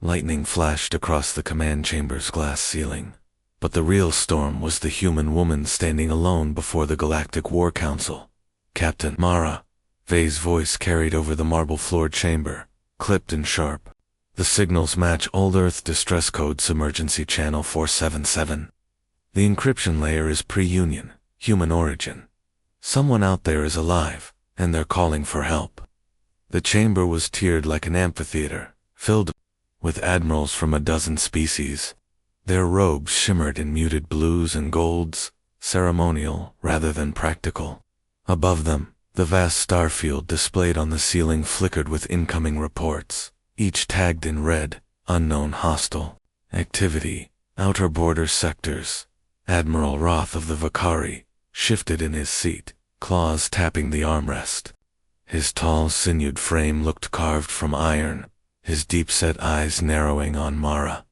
Lightning flashed across the command chamber's glass ceiling. But the real storm was the human woman standing alone before the Galactic War Council. Captain Mara. Vay's voice carried over the marble-floored chamber, clipped and sharp. The signals match Old Earth Distress Codes Emergency Channel 477. The encryption layer is pre-Union, human origin. Someone out there is alive, and they're calling for help. The chamber was tiered like an amphitheater, filled with admirals from a dozen species. Their robes shimmered in muted blues and golds, ceremonial rather than practical. Above them, the vast star field displayed on the ceiling flickered with incoming reports, each tagged in red, unknown hostile activity, outer border sectors. Admiral Roth of the Vakari shifted in his seat, claws tapping the armrest. His tall, sinewed frame looked carved from iron, his deep-set eyes narrowing on Mara.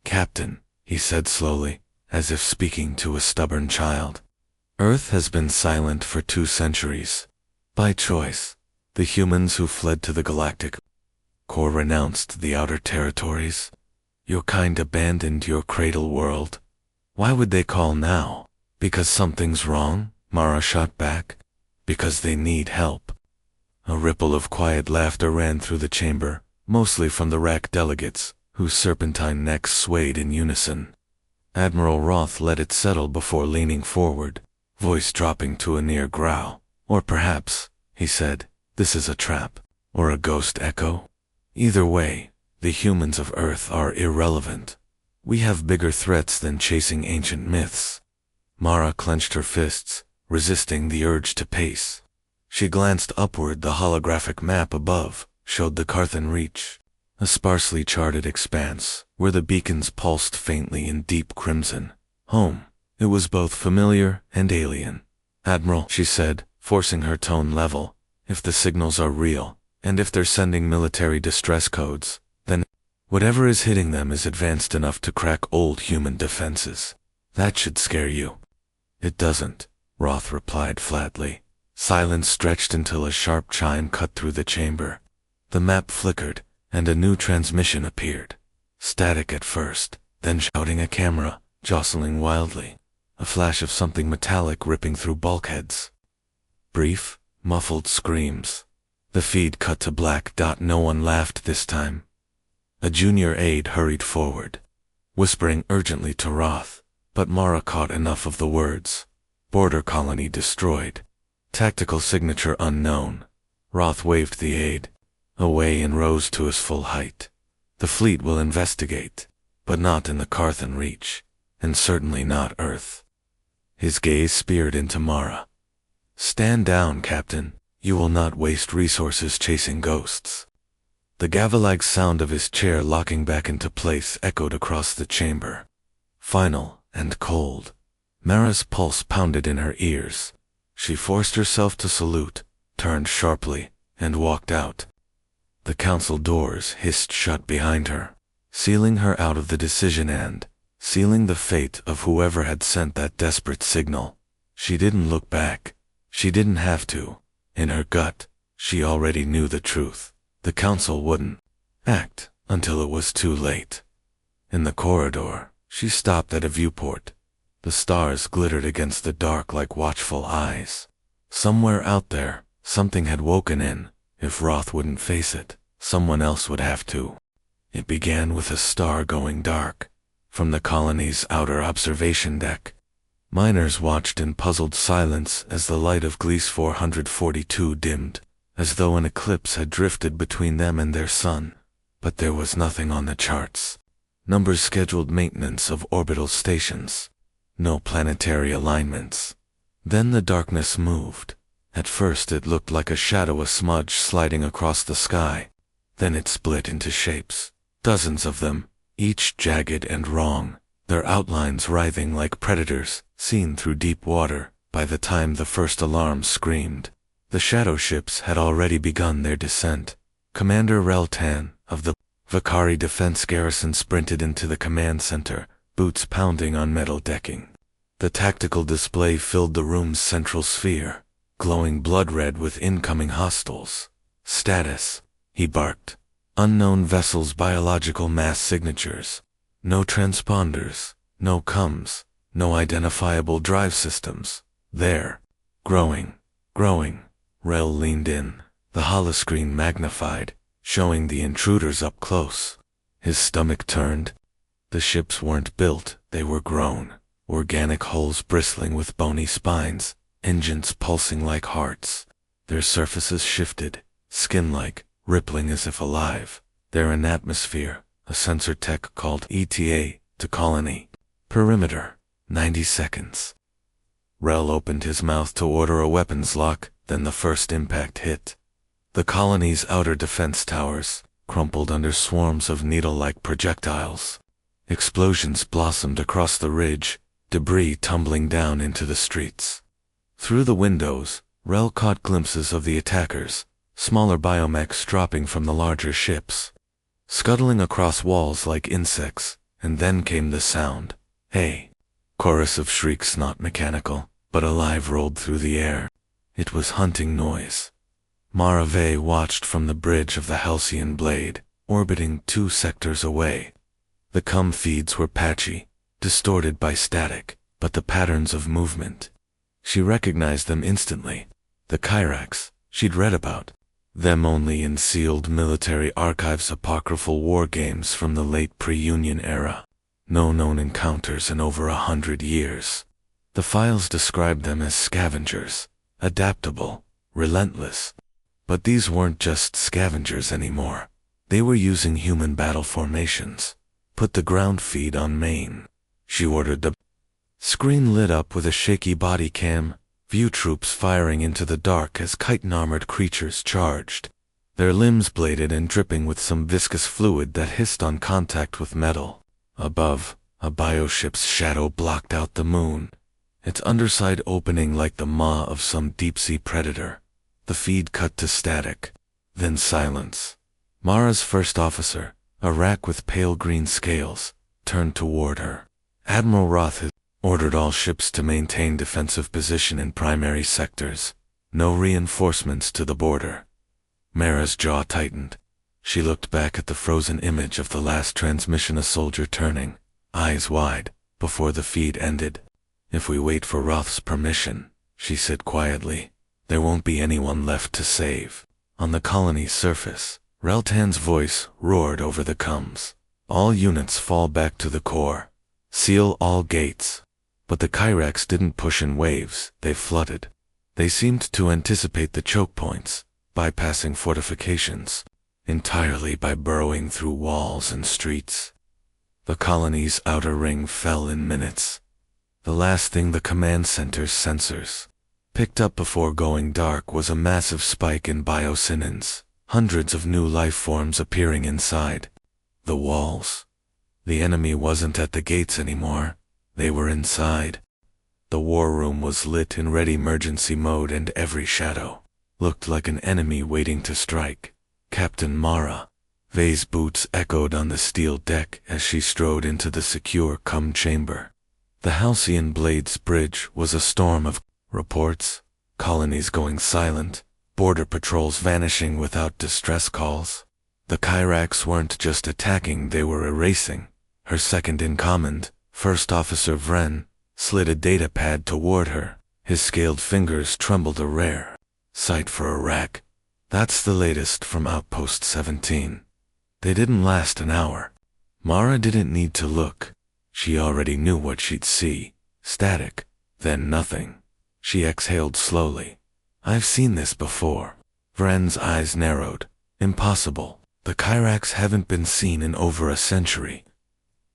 "Captain," he said slowly, as if speaking to a stubborn child. "Earth has been silent for 2 centuries. By choice, the humans who fled to the Galactic Core renounced the outer territories. Your kind abandoned your cradle world. Why would they call now? Because something's wrong?" Mara shot back. "Because they need help." A ripple of quiet laughter ran through the chamber, mostly from the RAC delegates, whose serpentine necks swayed in unison. Admiral Roth let it settle before leaning forward, voice dropping to a near growl. "Or perhaps," he said, "this is a trap, or a ghost echo. Either way, the humans of Earth are irrelevant. We have bigger threats than chasing ancient myths." Mara clenched her fists, resisting the urge to pace. She glanced upward. The holographic map above showed the Carthan Reach, a sparsely charted expanse, where the beacons pulsed faintly in deep crimson. Home. It was both familiar and alien. "Admiral," she said, forcing her tone level, "if the signals are real, and if they're sending military distress codes, then whatever is hitting them is advanced enough to crack old human defenses. That should scare you." "It doesn't," Roth replied flatly. Silence stretched until a sharp chime cut through the chamber. The map flickered, and a new transmission appeared. Static at first, then shouting a camera, jostling wildly. A flash of something metallic ripping through bulkheads. Brief, muffled screams. The feed cut to black. No one laughed this time. A junior aide hurried forward, whispering urgently to Roth, but Mara caught enough of the words. "Border colony destroyed. Tactical signature unknown." Roth waved the aide away and rose to his full height. "The fleet will investigate, but not in the Carthan Reach, and certainly not Earth." His gaze speared into Mara. "Stand down, Captain. You will not waste resources chasing ghosts." The gavel-like sound of his chair locking back into place echoed across the chamber. Final and cold. Mara's pulse pounded in her ears. She forced herself to salute, turned sharply, and walked out. The council doors hissed shut behind her, sealing her out of the decision and sealing the fate of whoever had sent that desperate signal. She didn't look back. She didn't have to. In her gut, she already knew the truth. The council wouldn't act until it was too late. In the corridor, she stopped at a viewport. The stars glittered against the dark like watchful eyes. Somewhere out there, something had woken in. If Roth wouldn't face it, someone else would have to. It began with a star going dark. From the colony's outer observation deck, miners watched in puzzled silence as the light of Gliese 442 dimmed, as though an eclipse had drifted between them and their sun. But there was nothing on the charts. Numbers scheduled maintenance of orbital stations. No planetary alignments. Then the darkness moved. At first it looked like a shadow, a smudge sliding across the sky. Then it split into shapes. Dozens of them, each jagged and wrong, their outlines writhing like predators, seen through deep water. By the time the first alarm screamed, the shadow ships had already begun their descent. Commander Reltan, of the Vakari Defense Garrison, sprinted into the command center, boots pounding on metal decking. The tactical display filled the room's central sphere, glowing blood red with incoming hostiles. "Status," he barked. Unknown vessels' biological mass signatures. No transponders, no comms, no identifiable drive systems. There. Growing. Rel leaned in, the holoscreen magnified, showing the intruders up close. His stomach turned. The ships weren't built, they were grown. Organic hulls bristling with bony spines, engines pulsing like hearts. Their surfaces shifted, skin-like, rippling as if alive. They're in atmosphere, a sensor tech called ETA, to colony. Perimeter, 90 seconds. Rel opened his mouth to order a weapons lock, then the first impact hit. The colony's outer defense towers crumpled under swarms of needle-like projectiles. Explosions blossomed across the ridge, debris tumbling down into the streets. Through the windows, Rel caught glimpses of the attackers, smaller biomechs dropping from the larger ships, scuttling across walls like insects, and then came the sound. Hey! Chorus of shrieks not mechanical, but alive rolled through the air. It was hunting noise. Mara Vey watched from the bridge of the Halcyon Blade, orbiting 2 sectors away. The comm feeds were patchy, distorted by static, but the patterns of movement. She recognized them instantly. The Kyrax she'd read about. Them only in sealed military archives, apocryphal war games from the late pre-Union era. No known encounters in over 100 years. The files described them as scavengers, adaptable, relentless. But these weren't just scavengers anymore. They were using human battle formations. Put the ground feed on main. She ordered. The screen lit up with a shaky body cam, view troops firing into the dark as chitin-armored creatures charged. Their limbs bladed and dripping with some viscous fluid that hissed on contact with metal. Above, a bioship's shadow blocked out the moon, its underside opening like the maw of some deep-sea predator. The feed cut to static, then silence. Mara's first officer, a rack with pale green scales, turned toward her. Admiral Roth had ordered all ships to maintain defensive position in primary sectors. No reinforcements to the border. Mara's jaw tightened. She looked back at the frozen image of the last transmission, a soldier turning, eyes wide, before the feed ended. If we wait for Roth's permission, she said quietly, there won't be anyone left to save. On the colony's surface, Reltan's voice roared over the comms. All units fall back to the core. Seal all gates. But the Kyrax didn't push in waves, they flooded. They seemed to anticipate the choke points, bypassing fortifications, entirely by burrowing through walls and streets. The colony's outer ring fell in minutes. The last thing the command center's sensors picked up before going dark was a massive spike in biosynins, hundreds of new life forms appearing inside. The walls. The enemy wasn't at the gates anymore, they were inside. The war room was lit in red emergency mode, and every shadow looked like an enemy waiting to strike. Captain Mara Vey's boots echoed on the steel deck as she strode into the secure comm chamber. The Halcyon Blade's bridge was a storm of reports, colonies going silent, border patrols vanishing without distress calls. The Kyrax weren't just attacking, they were erasing. Her second-in-command, First Officer Vren, slid a data pad toward her. His scaled fingers trembled, a rare sight for a rack. That's the latest from Outpost 17. They didn't last an hour. Mara didn't need to look. She already knew what she'd see. Static, then nothing. She exhaled slowly. I've seen this before. Vren's eyes narrowed. Impossible. The Kyrax haven't been seen in over a century.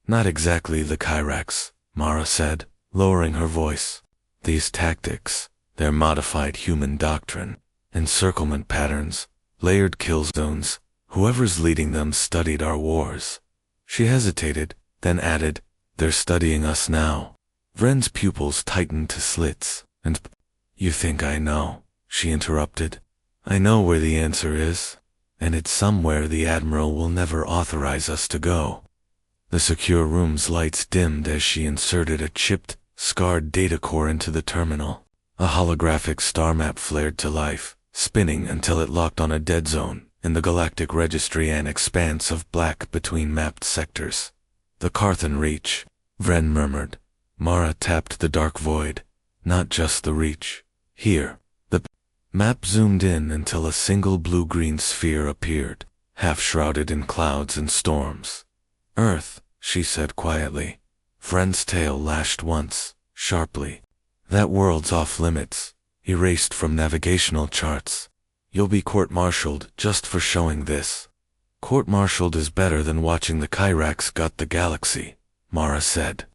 Not exactly the Kyrax, Mara said, lowering her voice. These tactics, their modified human doctrine, encirclement patterns, layered kill zones, whoever's leading them studied our wars. She hesitated, then added, they're studying us now. Vren's pupils tightened to slits. And you think I know, she interrupted. I know where the answer is, and it's somewhere the Admiral will never authorize us to go. The secure room's lights dimmed as she inserted a chipped, scarred data core into the terminal. A holographic star map flared to life, spinning until it locked on a dead zone, in the galactic registry an expanse of black between mapped sectors. The Carthan Reach, Vren murmured. Mara tapped the dark void. Not just the Reach. Here. The map zoomed in until a single blue-green sphere appeared, half shrouded in clouds and storms. Earth, she said quietly. Vren's tail lashed once, sharply. That world's off limits, erased from navigational charts. You'll be court-martialed just for showing this. Court-martialed is better than watching the Kyrax gut the galaxy, Mara said.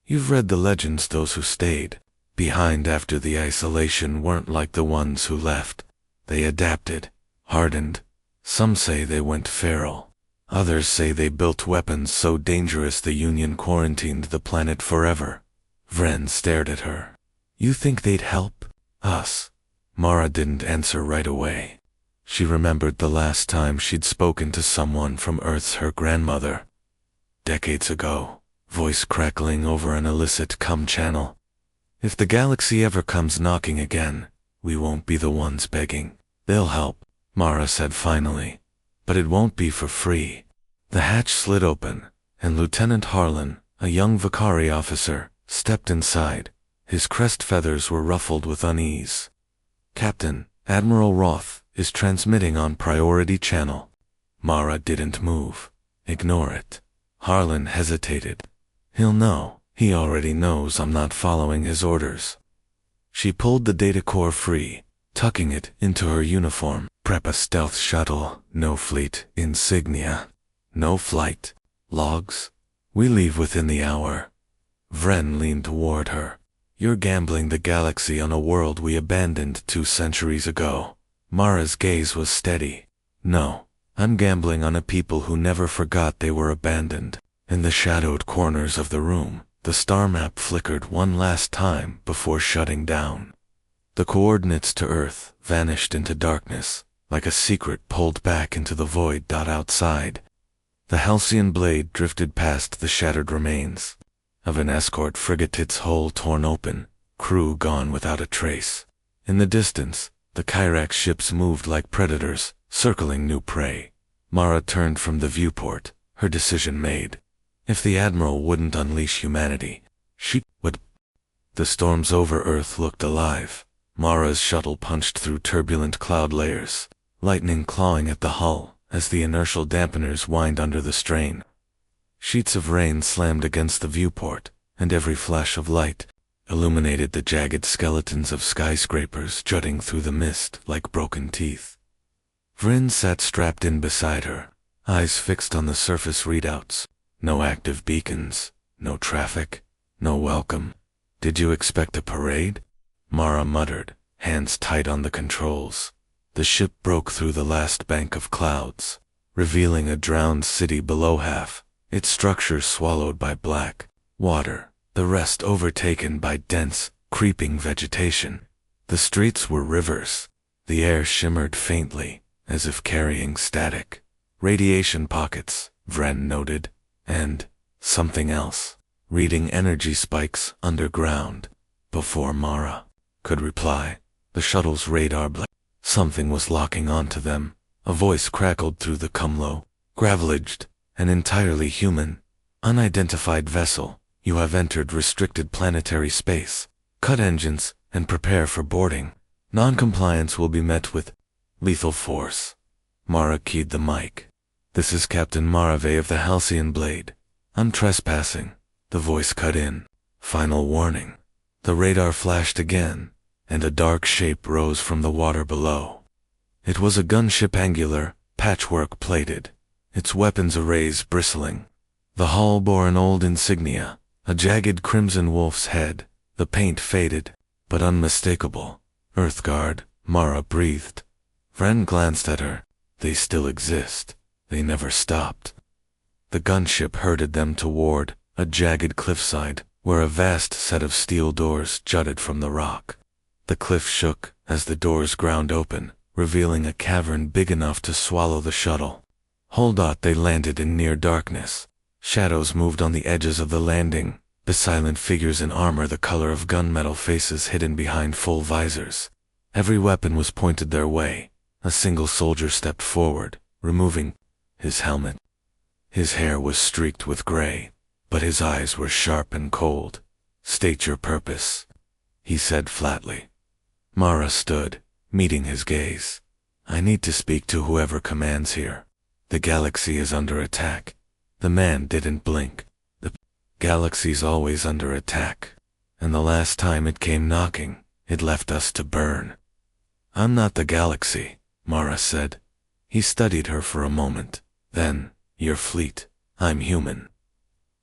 You've read the legends. Those who stayed behind after the isolation weren't like the ones who left. They adapted, hardened. Some say they went feral. Others say they built weapons so dangerous the Union quarantined the planet forever. Vren stared at her. You think they'd help us? Mara didn't answer right away. She remembered the last time she'd spoken to someone from Earth's her grandmother. Decades ago, voice crackling over an illicit cum channel. If the galaxy ever comes knocking again, we won't be the ones begging. They'll help, Mara said finally. But it won't be for free. The hatch slid open, and Lieutenant Harlan, a young Vakari officer, stepped inside. His crest feathers were ruffled with unease. Captain, Admiral Roth, is transmitting on priority channel. Mara didn't move. Ignore it. Harlan hesitated. He'll know. He already knows I'm not following his orders. She pulled the data core free, tucking it into her uniform. Prep a stealth shuttle, no fleet insignia, no flight logs. We leave within the hour. Vren leaned toward her. You're gambling the galaxy on a world we abandoned 2 centuries ago. Mara's gaze was steady. No, I'm gambling on a people who never forgot they were abandoned. In the shadowed corners of the room, the star map flickered one last time before shutting down. The coordinates to Earth vanished into darkness, like a secret pulled back into the void. Outside, the Halcyon blade drifted past the shattered remains of an escort frigate, its hull torn open, crew gone without a trace. In the distance, the Kyrax ships moved like predators, circling new prey. Mara turned from the viewport, her decision made. If the Admiral wouldn't unleash humanity, she would. The storms over Earth looked alive. Mara's shuttle punched through turbulent cloud layers, lightning clawing at the hull as the inertial dampeners whined under the strain. Sheets of rain slammed against the viewport, and every flash of light illuminated the jagged skeletons of skyscrapers jutting through the mist like broken teeth. Vren sat strapped in beside her, eyes fixed on the surface readouts. No active beacons, no traffic, no welcome. Did you expect a parade? Mara muttered, hands tight on the controls. The ship broke through the last bank of clouds, revealing a drowned city below half, its structure swallowed by black water, the rest overtaken by dense, creeping vegetation. The streets were rivers. The air shimmered faintly, as if carrying static. Radiation pockets, Vren noted, and something else. Reading energy spikes underground. Before Mara could reply, the shuttle's radar blinked. Something was locking onto them. A voice crackled through the cumlo. Gravelaged, an entirely human, unidentified vessel. You have entered restricted planetary space. Cut engines and prepare for boarding. Non-compliance will be met with lethal force. Mara keyed the mic. This is Captain Marave of the Halcyon Blade. I'm trespassing. The voice cut in. Final warning. The radar flashed again, and a dark shape rose from the water below. It was a gunship, angular, patchwork-plated, its weapons arrays bristling. The hull bore an old insignia, a jagged crimson wolf's head, the paint faded, but unmistakable. Earthguard, Mara breathed. Vren glanced at her. They still exist. They never stopped. The gunship herded them toward a jagged cliffside, where a vast set of steel doors jutted from the rock. The cliff shook as the doors ground open, revealing a cavern big enough to swallow the shuttle. Hold on. They landed in near darkness. Shadows moved on the edges of the landing, the silent figures in armor the color of gunmetal, faces hidden behind full visors. Every weapon was pointed their way, A single soldier stepped forward, removing his helmet. His hair was streaked with gray, but his eyes were sharp and cold. "State your purpose," he said flatly. Mara stood, meeting his gaze. "I need to speak to whoever commands here. The galaxy is under attack." The man didn't blink. "The galaxy's always under attack, and the last time it came knocking, it left us to burn." "I'm not the galaxy," Mara said. He studied her for a moment. Then, "Your fleet. I'm human."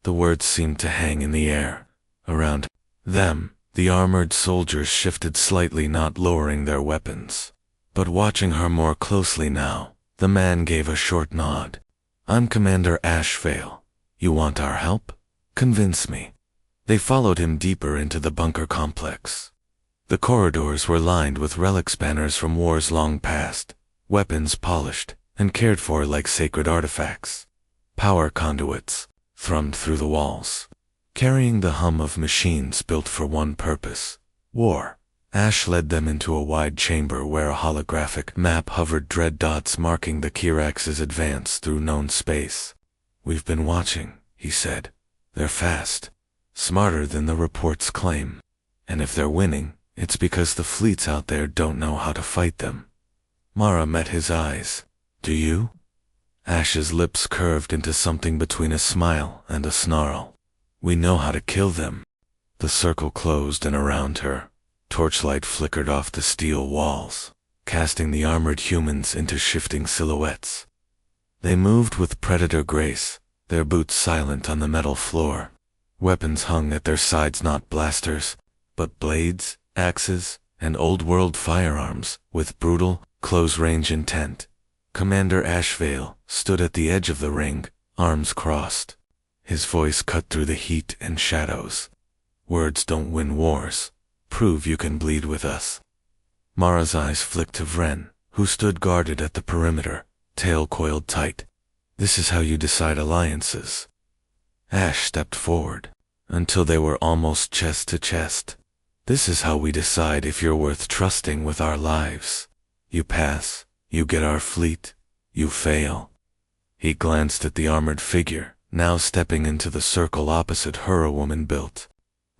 The words seemed to hang in the air. Around them, the armored soldiers shifted slightly, not lowering their weapons. But watching her more closely now, the man gave a short nod. "I'm Commander Ashvale. You want our help? Convince me." They followed him deeper into the bunker complex. The corridors were lined with relic spanners from wars long past, weapons polished and cared for like sacred artifacts. Power conduits thrummed through the walls, carrying the hum of machines built for one purpose: war. Ash led them into a wide chamber where a holographic map hovered, dread dots marking the Kirax's advance through known space. "We've been watching," he said. "They're fast, smarter than the reports claim. And if they're winning, it's because the fleets out there don't know how to fight them." Mara met his eyes. "Do you?" Ash's lips curved into something between a smile and a snarl. "We know how to kill them." The circle closed in around her. Torchlight flickered off the steel walls, casting the armored humans into shifting silhouettes. They moved with predator grace, their boots silent on the metal floor. Weapons hung at their sides, not blasters, but blades, axes, and old-world firearms with brutal, close-range intent. Commander Ashvale stood at the edge of the ring, arms crossed. His voice cut through the heat and shadows. "Words don't win wars. Prove you can bleed with us." Mara's eyes flicked to Vren, who stood guarded at the perimeter, tail coiled tight. "This is how you decide alliances." Ash stepped forward, until they were almost chest to chest. "This is how we decide if you're worth trusting with our lives. You pass, you get our fleet. You fail." He glanced at the armored figure, now stepping into the circle opposite her, a woman built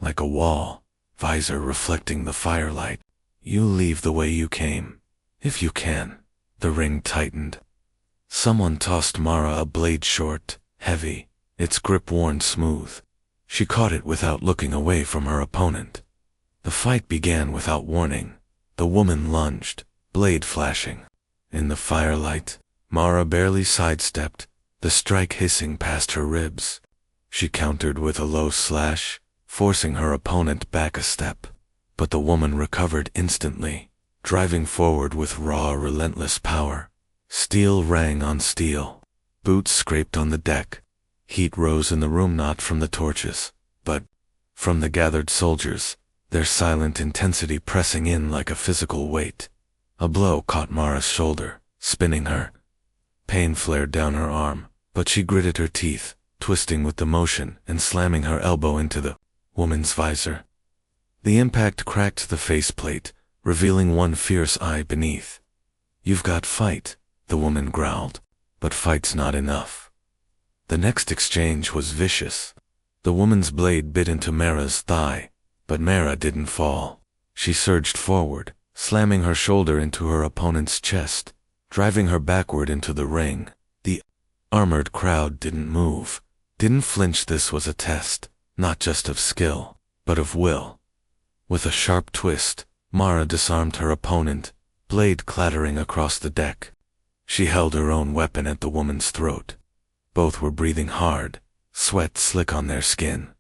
like a wall, visor reflecting the firelight. "You leave the way you came, if you can." The ring tightened. Someone tossed Mara a blade, short, heavy, its grip worn smooth. She caught it without looking away from her opponent. The fight began without warning. The woman lunged, blade flashing. In the firelight, Mara barely sidestepped, the strike hissing past her ribs. She countered with a low slash, forcing her opponent back a step. But the woman recovered instantly, driving forward with raw, relentless power. Steel rang on steel. Boots scraped on the deck. Heat rose in the room, not from the torches, but from the gathered soldiers, their silent intensity pressing in like a physical weight. A blow caught Mara's shoulder, spinning her. Pain flared down her arm, but she gritted her teeth, twisting with the motion and slamming her elbow into the woman's visor. The impact cracked the faceplate, revealing one fierce eye beneath. "You've got fight," the woman growled, "but fight's not enough." The next exchange was vicious. The woman's blade bit into Mara's thigh, but Mara didn't fall. She surged forward, slamming her shoulder into her opponent's chest, driving her backward into the ring. The armored crowd didn't move, didn't flinch. This was a test, not just of skill, but of will. With a sharp twist, Mara disarmed her opponent, blade clattering across the deck. She held her own weapon at the woman's throat. Both were breathing hard, sweat slick on their skin.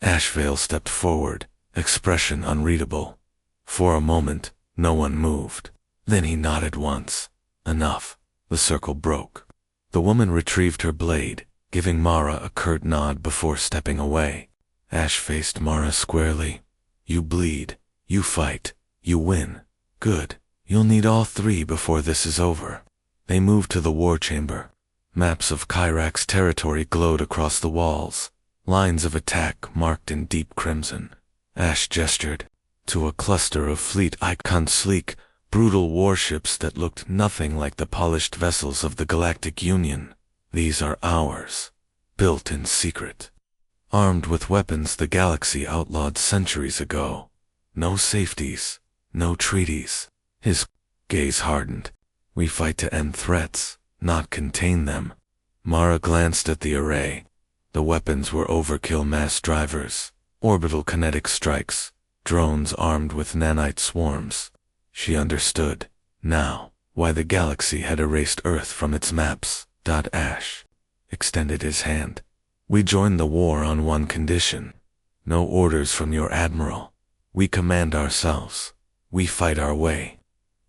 Ashvale stepped forward, expression unreadable. For a moment, no one moved. Then he nodded once. Enough. The circle broke. The woman retrieved her blade, giving Mara a curt nod before stepping away. Ash faced Mara squarely. "You bleed. You fight. You win. Good. You'll need all three before this is over." They moved to the war chamber. Maps of Kirax territory glowed across the walls, lines of attack marked in deep crimson. Ash gestured to a cluster of fleet icons, sleek, Brutal warships that looked nothing like the polished vessels of the Galactic Union. These are ours, built in secret. Armed with weapons the galaxy outlawed centuries ago. No safeties, no treaties. His gaze hardened. We fight to end threats, not contain them. Mara glanced at the array. The weapons were overkill mass drivers, orbital kinetic strikes, drones armed with nanite swarms. She understood, now, why the galaxy had erased Earth from its maps. Ash extended his hand. We join the war on one condition. No orders from your admiral. We command ourselves. We fight our way.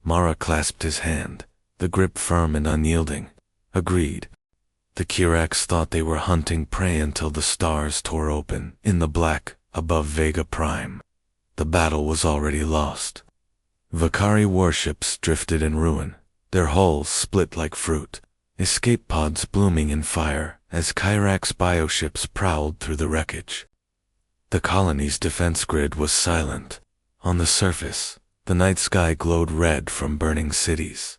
Mara clasped his hand, the grip firm and unyielding. Agreed. The Kirax thought they were hunting prey until the stars tore open in the black above Vega Prime. The battle was already lost. Vakari warships drifted in ruin, their hulls split like fruit, escape pods blooming in fire as Kirax bioships prowled through the wreckage. The colony's defense grid was silent. On the surface, the night sky glowed red from burning cities.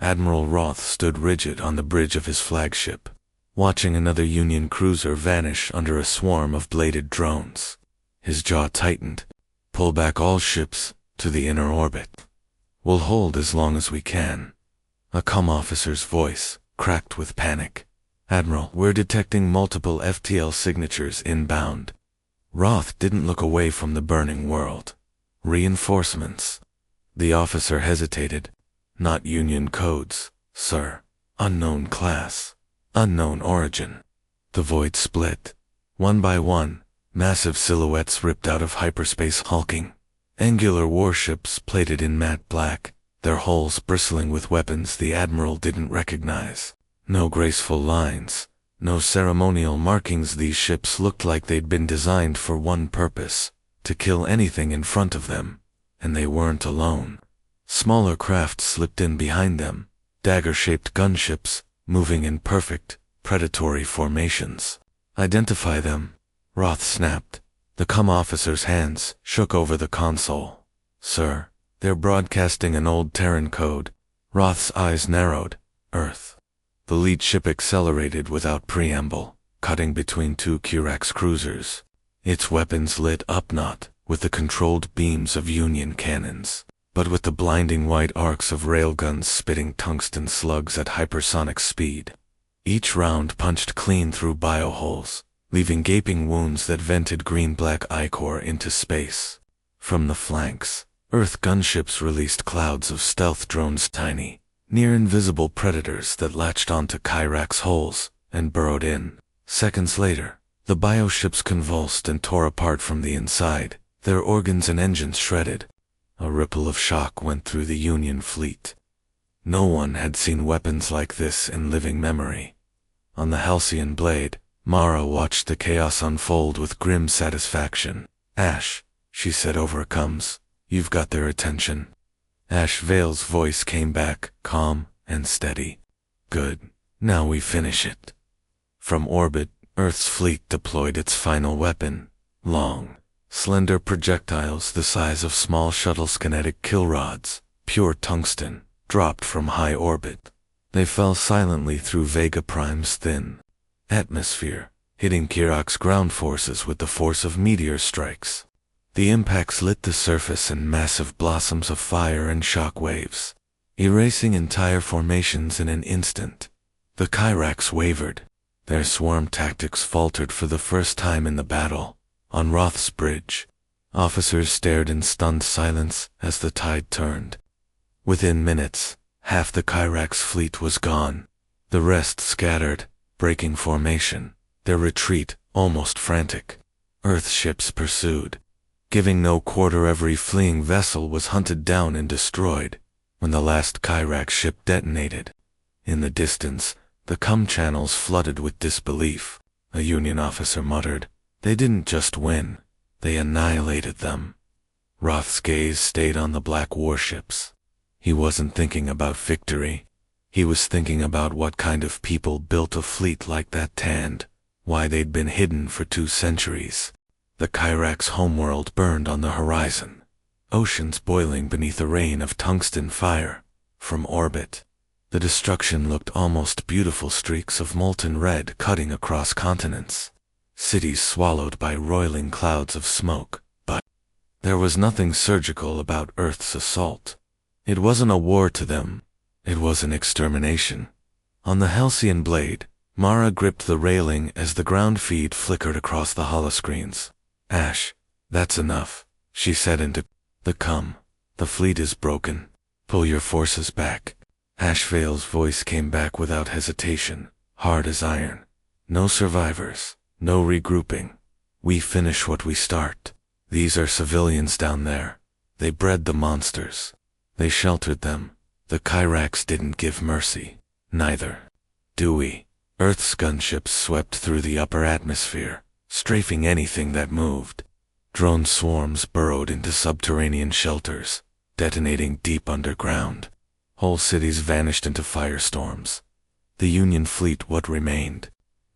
Admiral Roth stood rigid on the bridge of his flagship, watching another Union cruiser vanish under a swarm of bladed drones. His jaw tightened. Pull back all ships to the inner orbit. We'll hold as long as we can. A comm officer's voice cracked with panic. Admiral, we're detecting multiple FTL signatures inbound. Roth didn't look away from the burning world. Reinforcements. The officer hesitated. Not Union codes, sir. Unknown class. Unknown origin. The void split. One by one, massive silhouettes ripped out of hyperspace hulking. Angular warships plated in matte black, their hulls bristling with weapons the Admiral didn't recognize. No graceful lines, no ceremonial markings. These ships looked like they'd been designed for one purpose, to kill anything in front of them. And they weren't alone. Smaller craft slipped in behind them, dagger-shaped gunships, moving in perfect, predatory formations. Identify them, Roth snapped. The comm officer's hands shook over the console. Sir, they're broadcasting an old Terran code. Roth's eyes narrowed. Earth. The lead ship accelerated without preamble, cutting between two Kirax cruisers. Its weapons lit up not with the controlled beams of Union cannons, but with the blinding white arcs of railguns spitting tungsten slugs at hypersonic speed. Each round punched clean through bioholes, leaving gaping wounds that vented green-black ichor into space. From the flanks, Earth gunships released clouds of stealth drones, tiny, near-invisible predators that latched onto Kirax hulls and burrowed in. Seconds later, the bioships convulsed and tore apart from the inside, their organs and engines shredded. A ripple of shock went through the Union fleet. No one had seen weapons like this in living memory. On the Halcyon blade, Mara watched the chaos unfold with grim satisfaction. Ash, she said over comms, you've got their attention. Ash Vale's voice came back, calm and steady. Good. Now we finish it. From orbit, Earth's fleet deployed its final weapon. Long, slender projectiles the size of small shuttle's kinetic kill rods, pure tungsten, dropped from high orbit. They fell silently through Vega Prime's thin atmosphere, hitting Kirax ground forces with the force of meteor strikes. The impacts lit the surface in massive blossoms of fire and shock waves, erasing entire formations in an instant. The Kirax wavered. Their swarm tactics faltered for the first time in the battle. On Roth's bridge, officers stared in stunned silence as the tide turned. Within minutes, half the Kirax fleet was gone. The rest scattered, breaking formation, their retreat almost frantic. Earth ships pursued. Giving no quarter, every fleeing vessel was hunted down and destroyed. When the last Kirax ship detonated, in the distance, the comm channels flooded with disbelief. A Union officer muttered, "They didn't just win, they annihilated them." Roth's gaze stayed on the black warships. He wasn't thinking about victory. He was thinking about what kind of people built a fleet like that, and why they'd been hidden for 2 centuries. The Kirax homeworld burned on the horizon. oceans boiling beneath a rain of tungsten fire. From orbit, the destruction looked almost beautiful, streaks of molten red cutting across continents. Cities swallowed by roiling clouds of smoke. But there was nothing surgical about Earth's assault. It wasn't a war to them. It was an extermination. On the halcyon blade, Mara gripped the railing as the ground feed flickered across the holoscreens. "Ash, that's enough," she said into the com. "The fleet is broken. Pull your forces back." Ash Vale's voice came back without hesitation, hard as iron. "No survivors, no regrouping. We finish what we start. These are civilians down there. They bred the monsters. They sheltered them. The Kyrax didn't give mercy. Neither do we." Earth's gunships swept through the upper atmosphere, strafing anything that moved. Drone swarms burrowed into subterranean shelters, detonating deep underground. Whole cities vanished into firestorms. The Union fleet, what remained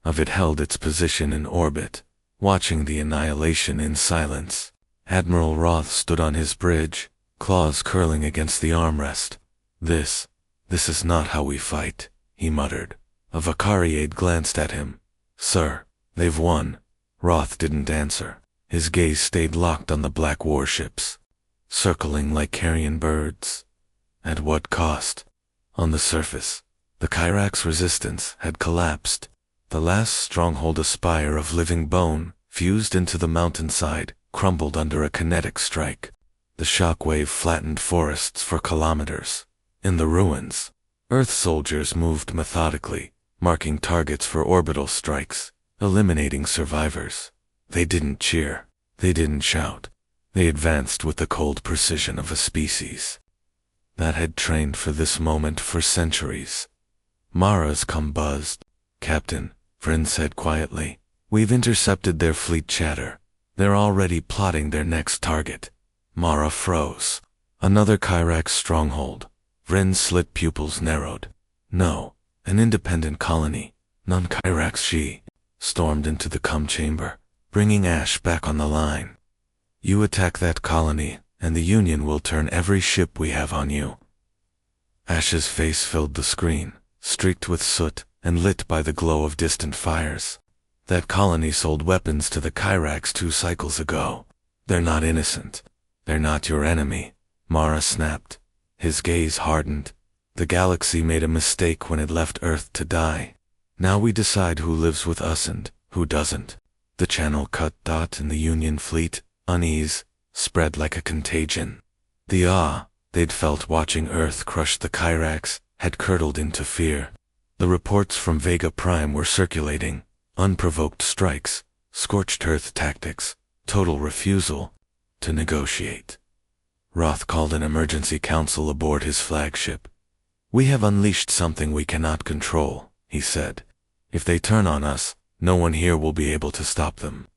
of it, held its position in orbit, watching the annihilation in silence. Admiral Roth stood on his bridge, claws curling against the armrest. This is not how we fight," he muttered. A Vicariate glanced at him. "Sir, they've won." Roth didn't answer. His gaze stayed locked on the black warships, circling like carrion birds. At what cost? On the surface, the Kyrax resistance had collapsed. The last stronghold, a spire of living bone, fused into the mountainside, crumbled under a kinetic strike. The shockwave flattened forests for kilometers. In the ruins, Earth soldiers moved methodically, marking targets for orbital strikes, eliminating survivors. They didn't cheer. They didn't shout. They advanced with the cold precision of a species that had trained for this moment for centuries. Mara's com buzzed. "Captain," Vryn said quietly, "we've intercepted their fleet chatter. They're already plotting their next target." Mara froze. Another Kyrax stronghold. Vryn's slit pupils narrowed. "No, an independent colony, non-Kyrax." She stormed into the com chamber, bringing Ash back on the line. "You attack that colony, and the Union will turn every ship we have on you." Ash's face filled the screen, streaked with soot and lit by the glow of distant fires. "That colony sold weapons to the Kyrax 2 cycles ago. They're not innocent. They're not your enemy," Mara snapped. His gaze hardened. "The galaxy made a mistake when it left Earth to die. Now we decide who lives with us and who doesn't." The channel cut. In the Union fleet, unease spread like a contagion. The awe they'd felt watching Earth crush the Kyrax had curdled into fear. The reports from Vega Prime were circulating. Unprovoked strikes, scorched earth tactics, total refusal to negotiate. Roth called an emergency council aboard his flagship. "We have unleashed something we cannot control," he said. "If they turn on us, no one here will be able to stop them."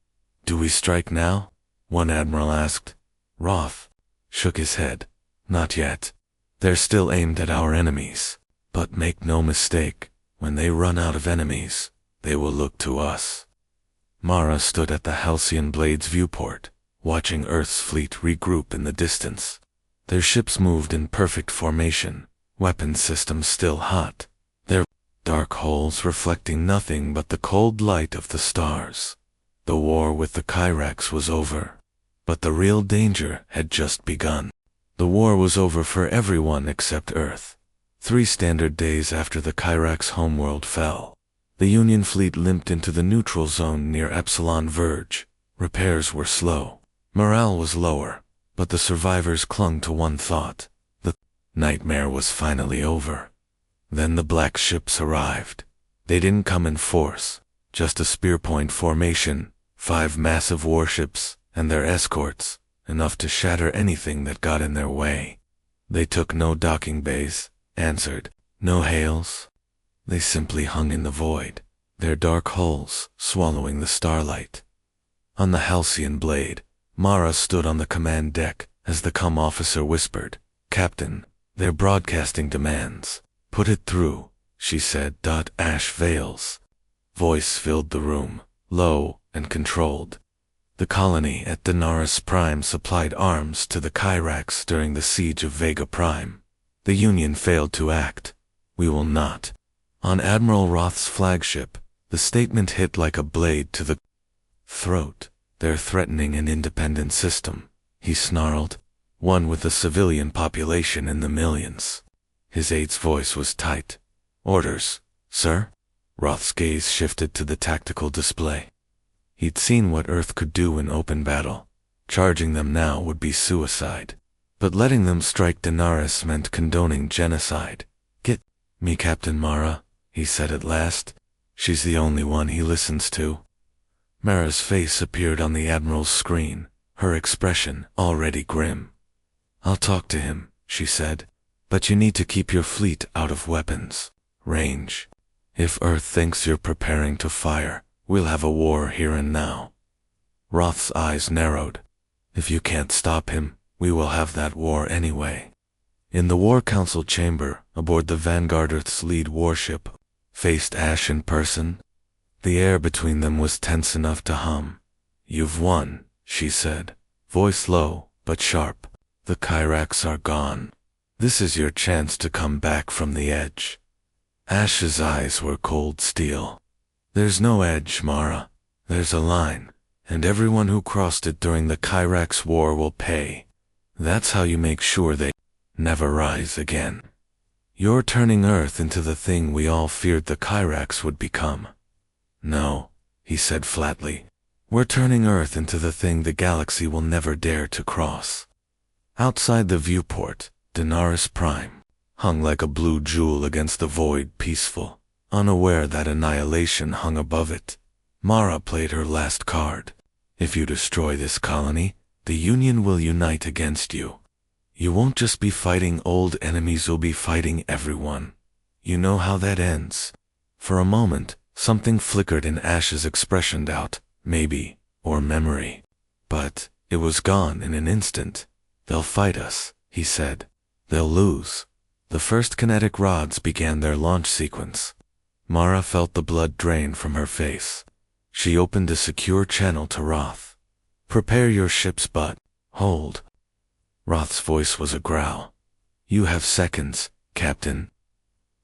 "Do we strike now?" one admiral asked. Roth shook his head. "Not yet. They're still aimed at our enemies. But make no mistake, when they run out of enemies, they will look to us." Mara stood at the halcyon blade's viewport, watching Earth's fleet regroup in the distance. Their ships moved in perfect formation, weapon systems still hot, their dark holes reflecting nothing but the cold light of the stars. The war with the Kyrax was over. But the real danger had just begun. The war was over for everyone except Earth. 3 standard days after the Kyrax homeworld fell, the Union fleet limped into the neutral zone near Epsilon Verge. Repairs were slow. Morale was lower, but the survivors clung to one thought. The nightmare was finally over. Then the black ships arrived. They didn't come in force, just a spearpoint formation, 5 massive warships, and their escorts, enough to shatter anything that got in their way. They took no docking bays, answered no hails. They simply hung in the void, their dark hulls swallowing the starlight. On the halcyon blade, Mara stood on the command deck as the com officer whispered, "Captain, they're broadcasting demands." "Put it through," she said. Ash Vale's voice filled the room, low and controlled. The colony at Denied Prime supplied arms to the Kyrax during the siege of Vega Prime. The Union failed to act. We will not. On Admiral Roth's flagship, the statement hit like a blade to the throat. They're threatening an independent system, he snarled, one with a civilian population in the millions. His aide's voice was tight. Orders, sir? Roth's gaze shifted to the tactical display. He'd seen what Earth could do in open battle. Charging them now would be suicide. But letting them strike Denied meant condoning genocide. Get me Captain Mara, he said at last. She's the only one he listens to. Mara's face appeared on the Admiral's screen, her expression already grim. I'll talk to him, she said, but you need to keep your fleet out of weapons range. If Earth thinks you're preparing to fire, we'll have a war here and now. Roth's eyes narrowed. If you can't stop him, we will have that war anyway. In the War Council chamber, aboard the Vanguard, Earth's lead warship, faced Ash in person. The air between them was tense enough to hum. You've won, she said, voice low but sharp. The Kyrax are gone. This is your chance to come back from the edge. Ash's eyes were cold steel. There's no edge, Mara. There's a line, and everyone who crossed it during the Kyrax war will pay. That's how you make sure they never rise again. You're turning Earth into the thing we all feared the Kyrax would become. No, he said flatly. We're turning Earth into the thing the galaxy will never dare to cross. Outside the viewport, Denied Prime hung like a blue jewel against the void, peaceful, unaware that annihilation hung above it. Mara played her last card. If you destroy this colony, the Union will unite against you. You won't just be fighting old enemies, you'll be fighting everyone. You know how that ends. For a moment, something flickered in Ash's expression, doubt, maybe, or memory. But it was gone in an instant. They'll fight us, he said. They'll lose. The first kinetic rods began their launch sequence. Mara felt the blood drain from her face. She opened a secure channel to Roth. Prepare your ships, but hold. Roth's voice was a growl. You have seconds, Captain.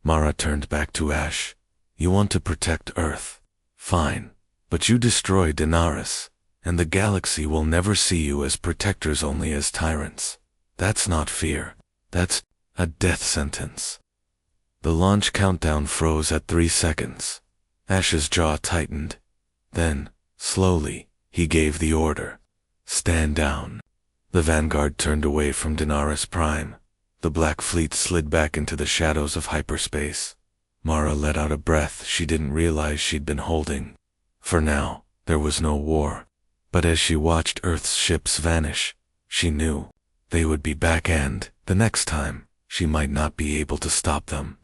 Mara turned back to Ash. You want to protect Earth. Fine. But you destroy Denied, and the galaxy will never see you as protectors, only as tyrants. That's not fear. That's a death sentence. The launch countdown froze at 3 seconds. Ash's jaw tightened. Then, slowly, he gave the order. Stand down. The Vanguard turned away from Denied Prime. The Black Fleet slid back into the shadows of hyperspace. Mara let out a breath she didn't realize she'd been holding. For now, there was no war. But as she watched Earth's ships vanish, she knew they would be back, and, the next time, she might not be able to stop them.